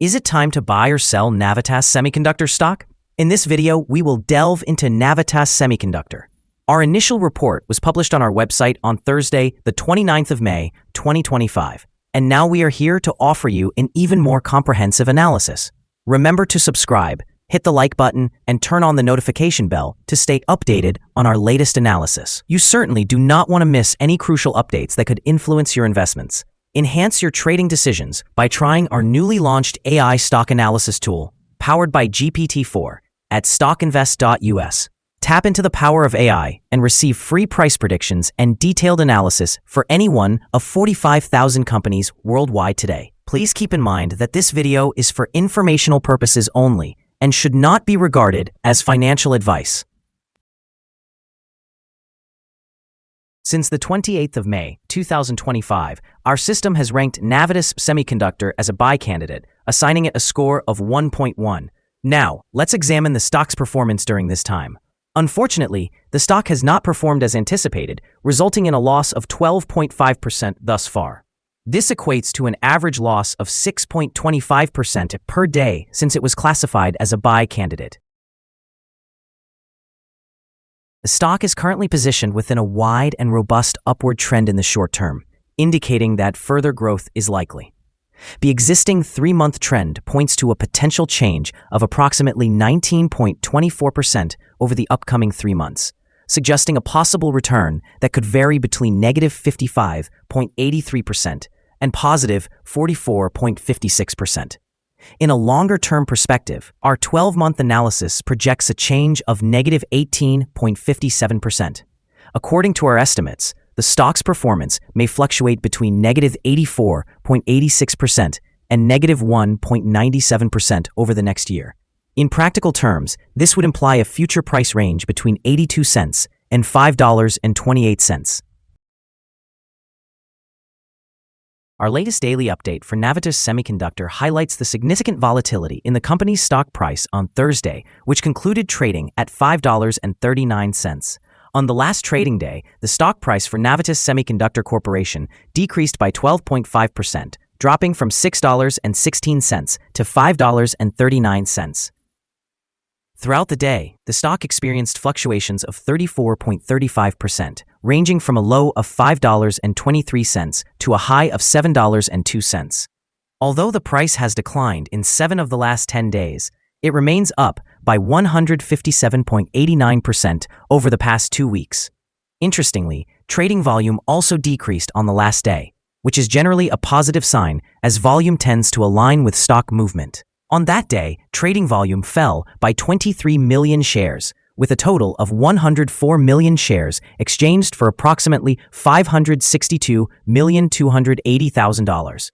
Is it time to buy or sell Navitas Semiconductor stock? In this video, we will delve into Navitas Semiconductor. Our initial report was published on our website on Thursday, the 29th of May, 2025. And now we are here to offer you an even more comprehensive analysis. Remember to subscribe, hit the like button, and turn on the notification bell to stay updated on our latest analysis. You certainly do not want to miss any crucial updates that could influence your investments. Enhance your trading decisions by trying our newly launched AI stock analysis tool, powered by GPT-4, at StockInvest.us. Tap into the power of AI and receive free price predictions and detailed analysis for any one of 45,000 companies worldwide today. Please keep in mind that this video is for informational purposes only and should not be regarded as financial advice. Since the 28th of May, 2025, our system has ranked Navitas Semiconductor as a buy candidate, assigning it a score of 1.1. Now, let's examine the stock's performance during this time. Unfortunately, the stock has not performed as anticipated, resulting in a loss of 12.5% thus far. This equates to an average loss of 6.25% per day since it was classified as a buy candidate. The stock is currently positioned within a wide and robust upward trend in the short term, indicating that further growth is likely. The existing 3-month trend points to a potential change of approximately 19.24% over the upcoming 3 months, suggesting a possible return that could vary between negative 55.83% and positive 44.56%. In a longer-term perspective, our 12-month analysis projects a change of negative 18.57%. According to our estimates, the stock's performance may fluctuate between negative 84.86% and negative 1.97% over the next year. In practical terms, this would imply a future price range between 82 cents and $5.28. Our latest daily update for Navitas Semiconductor highlights the significant volatility in the company's stock price on Thursday, which concluded trading at $5.39. On the last trading day, the stock price for Navitas Semiconductor Corporation decreased by 12.5%, dropping from $6.16 to $5.39. Throughout the day, the stock experienced fluctuations of 34.35%, ranging from a low of $5.23 to a high of $7.02. Although the price has declined in 7 of the last 10 days, it remains up by 157.89% over the past 2 weeks. Interestingly, trading volume also decreased on the last day, which is generally a positive sign as volume tends to align with stock movement. On that day, trading volume fell by 23 million shares, with a total of 104 million shares exchanged for approximately $562,280,000.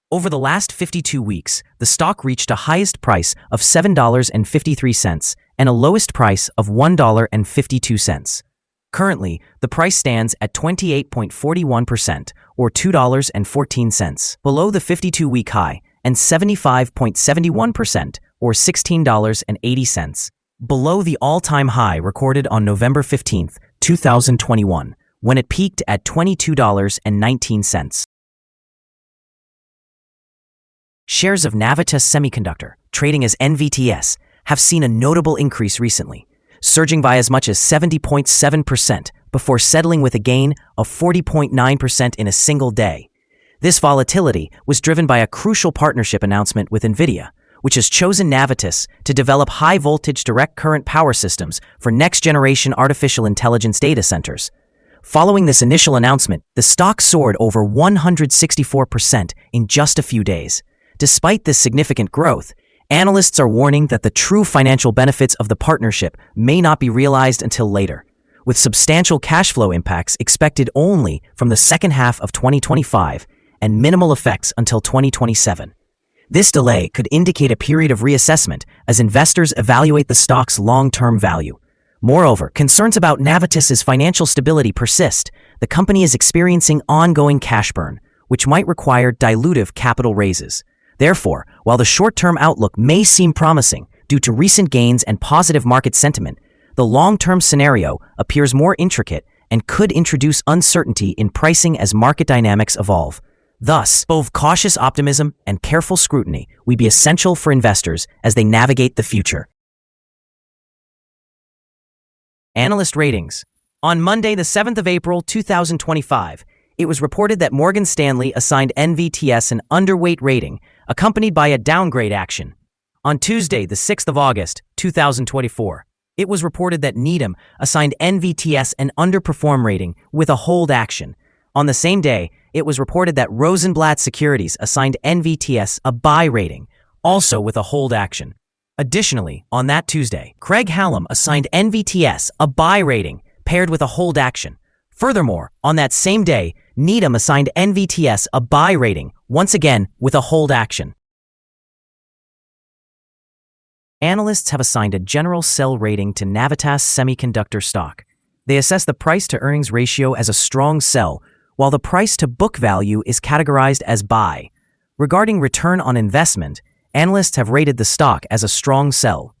Over the last 52 weeks, the stock reached a highest price of $7.53 and a lowest price of $1.52. Currently, the price stands at 28.41% or $2.14, below the 52-week high, and 75.71% or $16.80, below the all-time high recorded on November 15, 2021, when it peaked at $22.19. Shares of Navitas Semiconductor, trading as NVTS, have seen a notable increase recently, surging by as much as 70.7% before settling with a gain of 40.9% in a single day. This volatility was driven by a crucial partnership announcement with NVIDIA, which has chosen Navitas to develop high-voltage direct current power systems for next-generation artificial intelligence data centers. Following this initial announcement, the stock soared over 164% in just a few days. Despite this significant growth, analysts are warning that the true financial benefits of the partnership may not be realized until later, with substantial cash flow impacts expected only from the second half of 2025 and minimal effects until 2027. This delay could indicate a period of reassessment as investors evaluate the stock's long-term value. Moreover, concerns about Navitas's financial stability persist. The company is experiencing ongoing cash burn, which might require dilutive capital raises. Therefore, while the short-term outlook may seem promising due to recent gains and positive market sentiment, the long-term scenario appears more intricate and could introduce uncertainty in pricing as market dynamics evolve. Thus, both cautious optimism and careful scrutiny will be essential for investors as they navigate the future. Analyst ratings. On Monday, the 7th of April, 2025, it was reported that Morgan Stanley assigned NVTS an underweight rating, accompanied by a downgrade action. On Tuesday, the 6th of August, 2024, it was reported that Needham assigned NVTS an underperform rating with a hold action. On the same day, it was reported that Rosenblatt Securities assigned NVTS a buy rating, also with a hold action. Additionally, on that Tuesday, Craig-Hallum assigned NVTS a buy rating paired with a hold action. Furthermore, on that same day, Needham assigned NVTS a buy rating, once again with a hold action. Analysts have assigned a general sell rating to Navitas Semiconductor stock. They assess the price-to-earnings ratio as a strong sell, while the price-to-book value is categorized as buy. Regarding return on investment, analysts have rated the stock as a strong sell.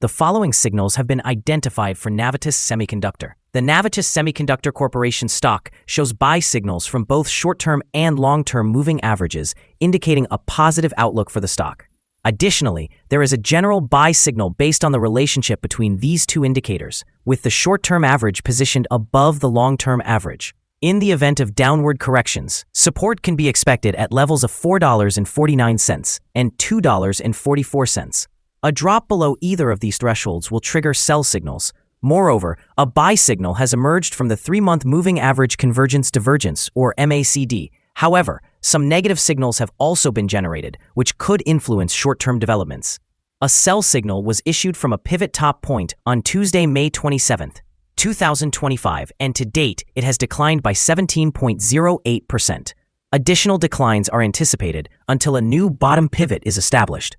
The following signals have been identified for Navitas Semiconductor. The Navitas Semiconductor Corporation stock shows buy signals from both short-term and long-term moving averages, indicating a positive outlook for the stock. Additionally, there is a general buy signal based on the relationship between these two indicators, with the short-term average positioned above the long-term average. In the event of downward corrections, support can be expected at levels of $4.49 and $2.44. A drop below either of these thresholds will trigger sell signals. Moreover, a buy signal has emerged from the 3-month moving average convergence divergence, or MACD. However, some negative signals have also been generated, which could influence short-term developments. A sell signal was issued from a pivot top point on Tuesday, May 27, 2025, and to date, it has declined by 17.08%. Additional declines are anticipated until a new bottom pivot is established.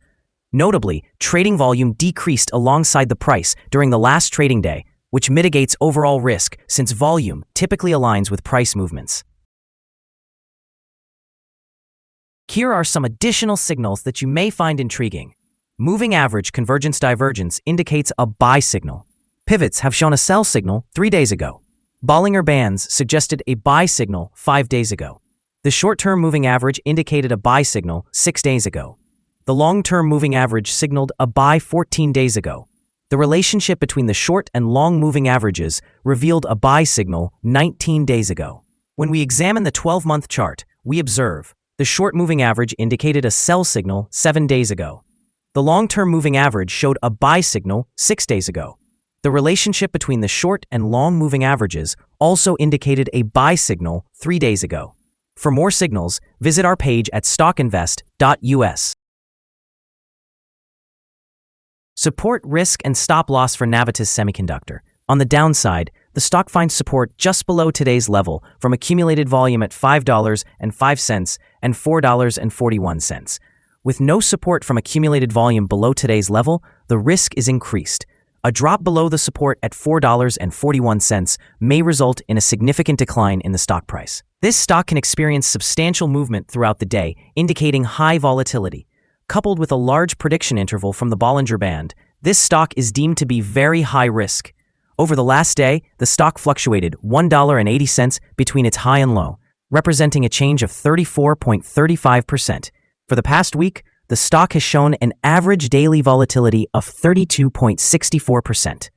Notably, trading volume decreased alongside the price during the last trading day, which mitigates overall risk since volume typically aligns with price movements. Here are some additional signals that you may find intriguing. Moving average convergence divergence indicates a buy signal. Pivots have shown a sell signal 3 days ago. Bollinger Bands suggested a buy signal 5 days ago. The short-term moving average indicated a buy signal 6 days ago. The long-term moving average signaled a buy 14 days ago. The relationship between the short and long moving averages revealed a buy signal 19 days ago. When we examine the 12-month chart, we observe the short moving average indicated a sell signal 7 days ago. The long-term moving average showed a buy signal 6 days ago. The relationship between the short and long moving averages also indicated a buy signal 3 days ago. For more signals, visit our page at StockInvest.us. Support, risk, and stop loss for Navitas Semiconductor. On the downside, the stock finds support just below today's level from accumulated volume at $5.05 and $4.41. With no support from accumulated volume below today's level, the risk is increased. A drop below the support at $4.41 may result in a significant decline in the stock price. This stock can experience substantial movement throughout the day, indicating high volatility. Coupled with a large prediction interval from the Bollinger Band, this stock is deemed to be very high risk. Over the last day, the stock fluctuated $1.80 between its high and low, representing a change of 34.35%. For the past week, the stock has shown an average daily volatility of 32.64%.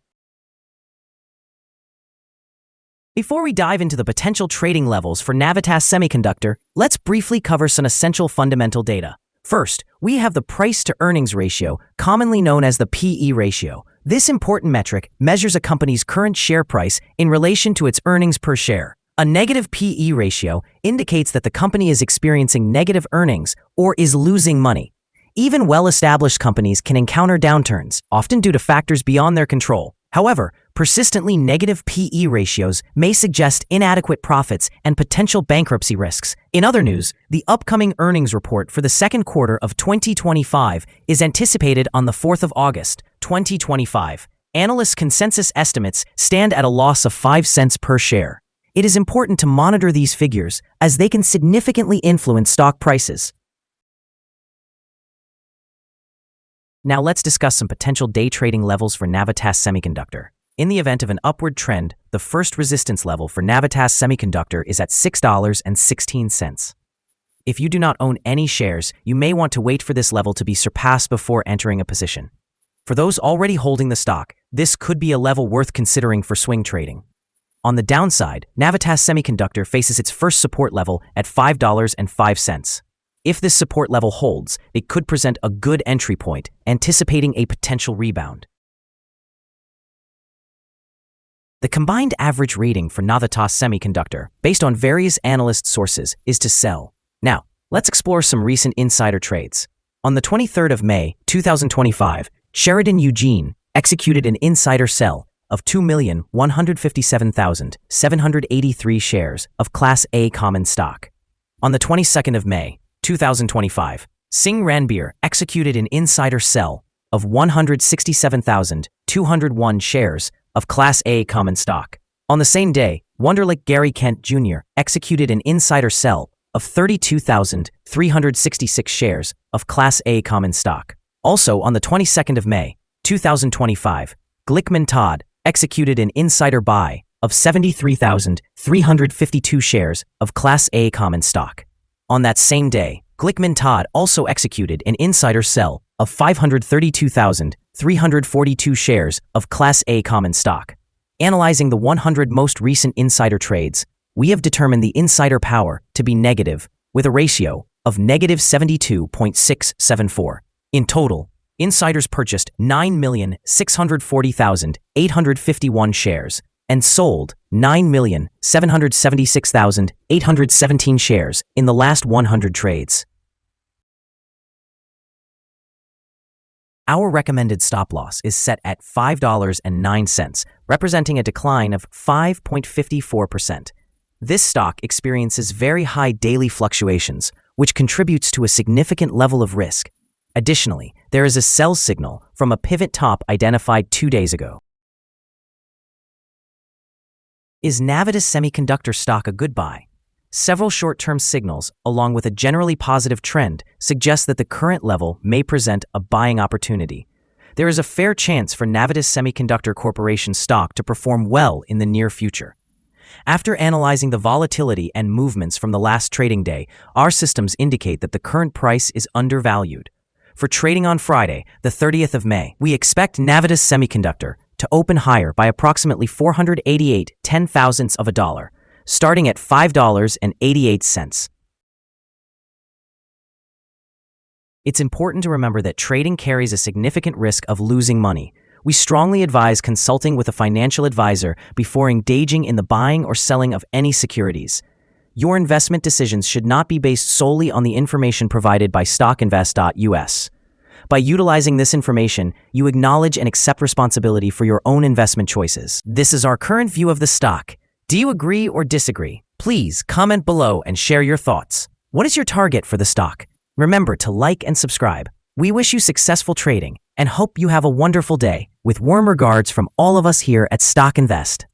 Before we dive into the potential trading levels for Navitas Semiconductor, let's briefly cover some essential fundamental data. First, we have the price-to-earnings ratio, commonly known as the PE ratio. This important metric measures a company's current share price in relation to its earnings per share. A negative PE ratio indicates that the company is experiencing negative earnings or is losing money. Even well-established companies can encounter downturns, often due to factors beyond their control. However, persistently negative PE ratios may suggest inadequate profits and potential bankruptcy risks. In other news, the upcoming earnings report for the second quarter of 2025 is anticipated on the 4th of August, 2025. Analyst consensus estimates stand at a loss of 5 cents per share. It is important to monitor these figures as they can significantly influence stock prices. Now let's discuss some potential day trading levels for Navitas Semiconductor. In the event of an upward trend, the first resistance level for Navitas Semiconductor is at $6.16. If you do not own any shares, you may want to wait for this level to be surpassed before entering a position. For those already holding the stock, this could be a level worth considering for swing trading. On the downside, Navitas Semiconductor faces its first support level at $5.05. If this support level holds, it could present a good entry point, anticipating a potential rebound. The combined average rating for Navitas Semiconductor, based on various analyst sources, is to sell. Now, let's explore some recent insider trades. On the 23rd of May, 2025, Sheridan Eugene executed an insider sell of 2,157,783 shares of Class A common stock. On the 22nd of May, 2025, Singh Ranbir executed an insider sell of 167,201 shares of Class A common stock. On the same day, Wonderlic Gary Kent Jr. executed an insider sell of 32,366 shares of Class A common stock. Also, on the 22nd of May, 2025, Glickman Todd executed an insider buy of 73,352 shares of Class A common stock. On that same day, Glickman Todd also executed an insider sell of 532,342 shares of Class A common stock. Analyzing the 100 most recent insider trades, we have determined the insider power to be negative, with a ratio of negative 72.674. In total, insiders purchased 9,640,851 shares and sold 9,776,817 shares in the last 100 trades. Our recommended stop loss is set at $5.09, representing a decline of 5.54%. This stock experiences very high daily fluctuations, which contributes to a significant level of risk. Additionally, there is a sell signal from a pivot top identified 2 days ago. Is Navitas Semiconductor stock a good buy? Several short-term signals, along with a generally positive trend, suggest that the current level may present a buying opportunity. There is a fair chance for Navitas Semiconductor Corporation stock to perform well in the near future. After analyzing the volatility and movements from the last trading day, our systems indicate that the current price is undervalued. For trading on Friday, the 30th of May, we expect Navitas Semiconductor to open higher by approximately 488/10,000ths of a dollar, starting at $5.88. It's important to remember that trading carries a significant risk of losing money. We strongly advise consulting with a financial advisor before engaging in the buying or selling of any securities. Your investment decisions should not be based solely on the information provided by StockInvest.us. By utilizing this information, you acknowledge and accept responsibility for your own investment choices. This is our current view of the stock. Do you agree or disagree? Please comment below and share your thoughts. What is your target for the stock? Remember to like and subscribe. We wish you successful trading and hope you have a wonderful day. With warm regards from all of us here at Stock Invest.